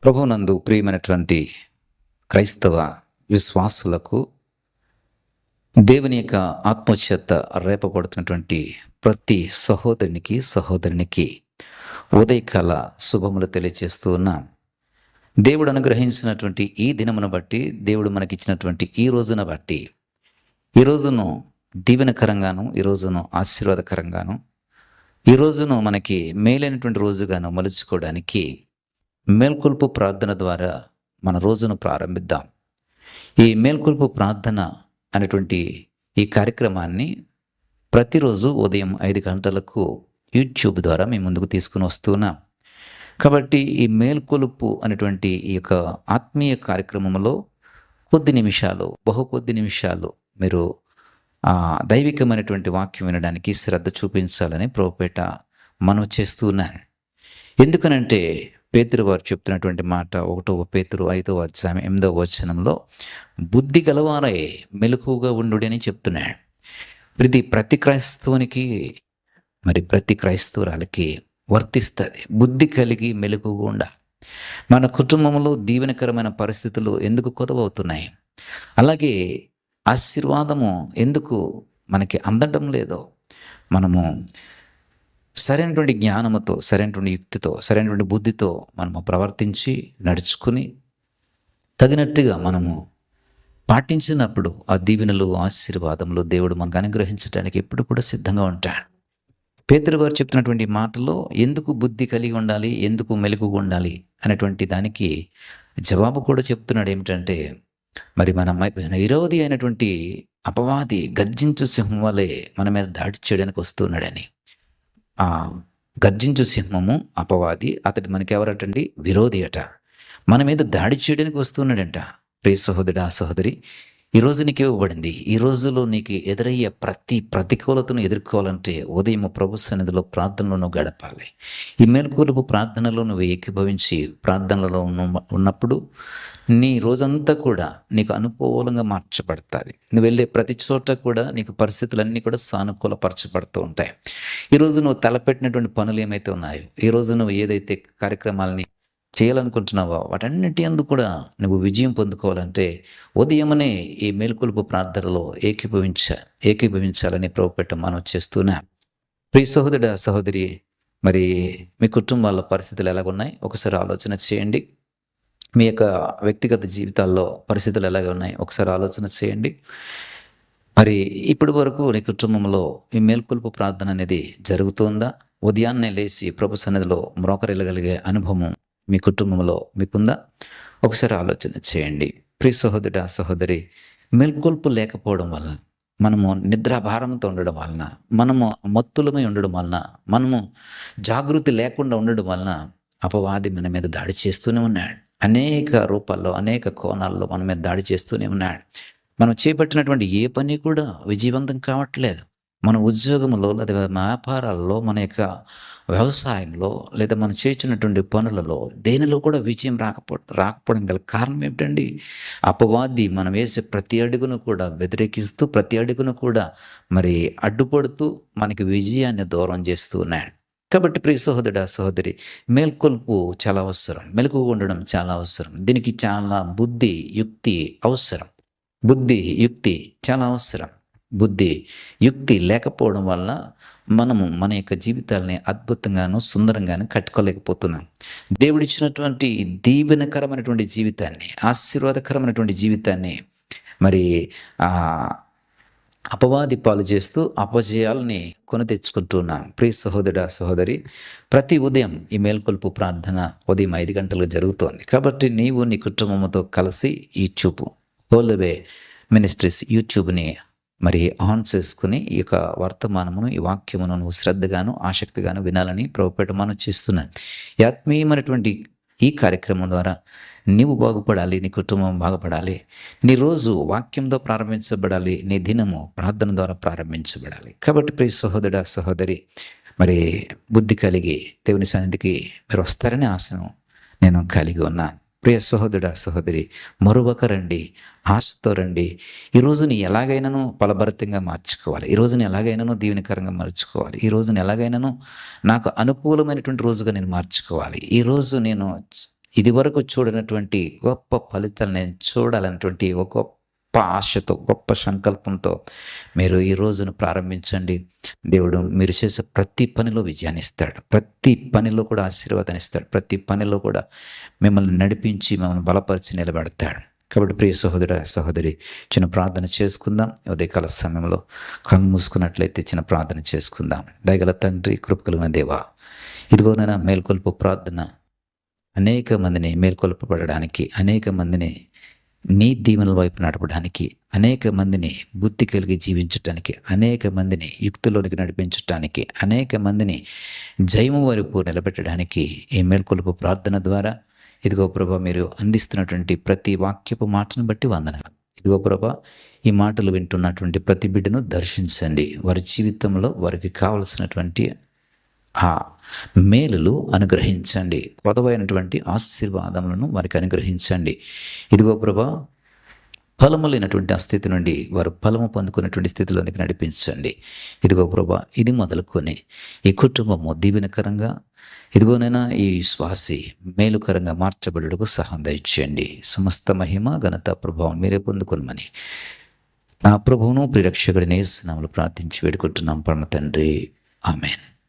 ప్రభువునందు ప్రియమైనటువంటి క్రైస్తవ విశ్వాసులకు దేవుని యొక్క ఆత్మచేత రేపబడుతున్నటువంటి ప్రతి సహోదరునికి ఉదయకాల శుభములు తెలియజేస్తూ ఉన్నాం. దేవుడు అనుగ్రహించినటువంటి ఈ దినమును బట్టి, దేవుడు మనకిచ్చినటువంటి ఈ రోజును బట్టి, ఈ రోజును దీవెనకరంగాను, ఈ రోజును ఆశీర్వాదకరంగాను, ఈ రోజును మనకి మేలైనటువంటి రోజుగాను మలుచుకోవడానికి మేల్కొల్పు ప్రార్థన ద్వారా మన రోజును ప్రారంభిద్దాం. ఈ మేల్కొల్పు ప్రార్థన అనేటువంటి ఈ కార్యక్రమాన్ని ప్రతిరోజు ఉదయం 5 గంటలకు యూట్యూబ్ ద్వారా మేము ముందుకు తీసుకుని వస్తున్నాం. కాబట్టి ఈ మేల్కొలుపు అనేటువంటి ఈ యొక్క ఆత్మీయ కార్యక్రమంలో కొద్ది నిమిషాలు మీరు దైవికమైనటువంటి వాక్యం వినడానికి శ్రద్ధ చూపించాలని ప్రభుపేట మనవి చేస్తున్నాను. ఎందుకనంటే పేతురు వారు చెప్తున్నటువంటి మాట 1 పేతురు 5వ అధ్యాయం 8వ వచనంలో బుద్ధి గలవారై మెలకువగా ఉండుడి అని చెప్తున్నాడు. ప్రతి క్రైస్తవునికి ప్రతి క్రైస్తవురాలకి వర్తిస్తుంది. బుద్ధి కలిగి మెలకువగా ఉండాలి. మన కుటుంబంలో దీవెనకరమైన పరిస్థితులు ఎందుకు కొదవవుతున్నాయి, అలాగే ఆశీర్వాదము ఎందుకు మనకి అందడం లేదో మనము సరైనటువంటి జ్ఞానముతో, సరైనటువంటి యుక్తితో, సరైనటువంటి బుద్ధితో మనము ప్రవర్తించి నడుచుకుని తగినట్టుగా మనము పాటించినప్పుడు ఆ దీవెనలు, ఆశీర్వాదములు దేవుడు మనకు అనుగ్రహించడానికి ఎప్పుడు కూడా సిద్ధంగా ఉంటాడు. పేతురు వారు చెప్తున్నటువంటి మాటలో ఎందుకు బుద్ధి కలిగి ఉండాలి, ఎందుకు మెలకుగా ఉండాలి అనేటువంటి దానికి జవాబు కూడా చెప్తున్నాడు. ఏమిటంటే మన విరోధి అయినటువంటి అపవాది గర్జించు సింహం వలె మన మీద దాడి చేయడానికి వస్తున్నాడని. ఆ గర్జించు సింహము అపవాది, అతడు మనకెవరటండి? విరోధి అట. మన మీద దాడి చేయడానికి వస్తున్నాడంట. ప్రియ సహోదరుడా, సహోదరి, ఈరోజు నీకు ఇవ్వబడింది. ఈ రోజులో నీకు ఎదురయ్యే ప్రతి ప్రతికూలతను ఎదుర్కోవాలంటే ఉదయం ప్రభు సన్నిధిలో ప్రార్థనలో నువ్వు గడపాలి. ఈ మేల్కొలుపు ప్రార్థనలో నువ్వు ఏకీభవించి ప్రార్థనలో ఉన్నప్పుడు నీ రోజంతా కూడా నీకు అనుకూలంగా మార్చబడుతుంది. నువ్వు వెళ్ళే ప్రతి చోట కూడా నీకు పరిస్థితులన్నీ కూడా సానుకూలపరచబడుతూ ఉంటాయి. ఈరోజు నువ్వు తలపెట్టినటువంటి పనులు ఏమైతే ఉన్నాయో, ఈరోజు నువ్వు ఏదైతే కార్యక్రమాలని చేయాలనుకుంటున్నావో వాటన్నిటి అందు కూడా నువ్వు విజయం పొందుకోవాలంటే ఉదయమనే ఈ మేల్కొలుపు ప్రార్థనలో ఏకీభవించాలని ప్రభుపేట మనం చేస్తున్నా. ప్రియ సహోదరుడా, సహోదరి, మీ కుటుంబాల్లో పరిస్థితులు ఎలాగున్నాయి ఒకసారి ఆలోచన చేయండి. మీ యొక్క వ్యక్తిగత జీవితాల్లో పరిస్థితులు ఎలాగ ఉన్నాయి ఒకసారి ఆలోచన చేయండి. ఇప్పటి వరకు నీ కుటుంబంలో ఈ మేల్కొలుపు ప్రార్థన అనేది జరుగుతుందా? ఉదయాన్నే లేచి ప్రభు సన్నిధిలో మ్రోకరిల్లగలిగే అనుభవం మీ కుటుంబంలో మీకుందా? ఒకసారి ఆలోచన చేయండి. ప్రియ సహోదరుడా, సహోదరి, మేల్కొల్పు లేకపోవడం వలన, మనము నిద్రాభారంతో ఉండడం వలన, మనము మత్తులమై ఉండడం వలన, మనము జాగృతి లేకుండా ఉండడం వలన అపవాది మన మీద దాడి చేస్తూనే ఉన్నాడు. అనేక రూపాల్లో, అనేక కోణాల్లో మన మీద దాడి చేస్తూనే ఉన్నాడు. మనం చేపట్టినటువంటి ఏ పని కూడా విజయవంతం కావట్లేదు. మన ఉద్యోగంలో, లేదా వ్యాపారాల్లో, మన యొక్క వ్యవసాయంలో, లేదా మనం చేస్తున్నటువంటి పనులలో దేనిలో కూడా విజయం రాకపోవడం గల కారణం ఏమిటండి? అపవాది మనం వేసే ప్రతి అడుగును కూడా వ్యతిరేకిస్తూ, ప్రతి అడుగును కూడా అడ్డుపడుతూ మనకి విజయాన్ని దూరం చేస్తూ ఉన్నాడు. కాబట్టి ప్రియ సహోదరుడా, సహోదరి, మేల్కొల్పు చాలా అవసరం. మెలకువగా ఉండడం చాలా అవసరం. దీనికి చాలా బుద్ధి, యుక్తి అవసరం. బుద్ధి, యుక్తి చాలా అవసరం. బుద్ధి, యుక్తి లేకపోవడం వల్ల మనము మన యొక్క జీవితాలని అద్భుతంగాను, సుందరంగాను కట్టుకోలేకపోతున్నాం. దేవుడిచ్చినటువంటి దీవెనకరమైనటువంటి జీవితాన్ని, ఆశీర్వాదకరమైనటువంటి జీవితాన్ని అపవాది పాలు చేస్తూ అపజయాలని కొని తెచ్చుకుంటున్నాం. ప్రియ సహోదరుడా, సహోదరి, ప్రతి ఉదయం ఈ మేల్కొల్పు ప్రార్థన ఉదయం 5 గంటలకు జరుగుతోంది. కాబట్టి నీవు నీ కుటుంబంతో కలిసి యూట్యూబ్ హోల్వే మినిస్ట్రీస్ యూట్యూబ్ని ఆన్ చేసుకుని ఈ యొక్క వర్తమానమును, ఈ వాక్యమును నువ్వు శ్రద్ధగాను, ఆసక్తిగాను వినాలని ప్రభుపేట మనం చేస్తున్నాను. ఈ ఆత్మీయమైనటువంటి ఈ కార్యక్రమం ద్వారా నీవు బాగుపడాలి, నీ కుటుంబం బాగుపడాలి, నీ రోజు వాక్యంతో ప్రారంభించబడాలి, నీ దినము ప్రార్థన ద్వారా ప్రారంభించబడాలి. కాబట్టి ప్రియ సహోదరుడా, సహోదరి, బుద్ధి కలిగి దేవుని సన్నిధికి మీరు వస్తారని ఆశను నేను కలిగి ఉన్నాను. ప్రియ సహోదరుడా, సహోదరి, మరొక రండి, ఆశతో రండి. ఈ రోజుని ఎలాగైనాను ఫలభరితంగా మార్చుకోవాలి. ఈ రోజుని ఎలాగైనాను దీవెనకరంగా మార్చుకోవాలి. ఈ రోజుని ఎలాగైనాను నాకు అనుకూలమైనటువంటి రోజుగా నేను మార్చుకోవాలి. ఈరోజు నేను ఇది వరకు చూడనటువంటి గొప్ప ఫలితాలు నేను చూడాలన్నటువంటి ఒక గొప్ప ఆశతో, గొప్ప సంకల్పంతో మీరు ఈ రోజును ప్రారంభించండి. దేవుడు మీరు చేసే ప్రతి పనిలో విజయాన్ని ఇస్తాడు. ప్రతి పనిలో కూడా ఆశీర్వాదాన్ని ఇస్తాడు. ప్రతి పనిలో కూడా మిమ్మల్ని నడిపించి, మిమ్మల్ని బలపరిచి నిలబెడతాడు. కాబట్టి ప్రియ సహోదర, సహోదరి, చిన్న ప్రార్థన చేసుకుందాం. ఉదయకాల సమయంలో కన్ను మూసుకున్నట్లయితే చిన్న ప్రార్థన చేసుకుందాం. దయగల తండ్రి, కృప కలిగిన దేవా, ఇదిగోనైనా మేల్కొల్పు ప్రార్థన అనేక మందిని మేల్కొల్పబడడానికి, అనేక మందిని నీ దీవెనల వైపు నడపడానికి, అనేక మందిని బుద్ధి కలిగి జీవించటానికి, అనేక మందిని యుక్తిలోనికి నడిపించటానికి, అనేక మందిని జయము వైపు నిలబెట్టడానికి ఈ మేల్కొల్పు ప్రార్థన ద్వారా ఇదిగో ప్రభా మీరు అందిస్తున్నటువంటి ప్రతి వాక్యపు మాటను బట్టి వందనాలు. ఇదిగో ప్రభా ఈ మాటలు వింటున్నటువంటి ప్రతి బిడ్డను దర్శించండి. వారి జీవితంలో వారికి కావలసినటువంటి ఆ మేలులు అనుగ్రహించండి. పొదవైనటువంటి ఆశీర్వాదములను వారికి అనుగ్రహించండి. ఇదిగో ప్రభా ఫలము లేనటువంటి ఆ స్థితి నుండి వారు ఫలము పొందుకున్నటువంటి స్థితిలోనికి నడిపించండి. ఇదిగో ప్రభా ఇది మొదలుకొని ఈ కుటుంబము దీవెనకరంగా, ఇదిగోనైనా ఈ శ్వాసి మేలుకరంగా మార్చబడుటకు సహాయం దయచేయండి. సమస్త మహిమ, ఘనత, ప్రభావం మీరే పొందుకొనమని నా ప్రభువును ప్రిరక్షకుడిని యేసు నామములో ప్రార్థించి వేడుకుంటున్నాం పరమ తండ్రి. ఆమేన్.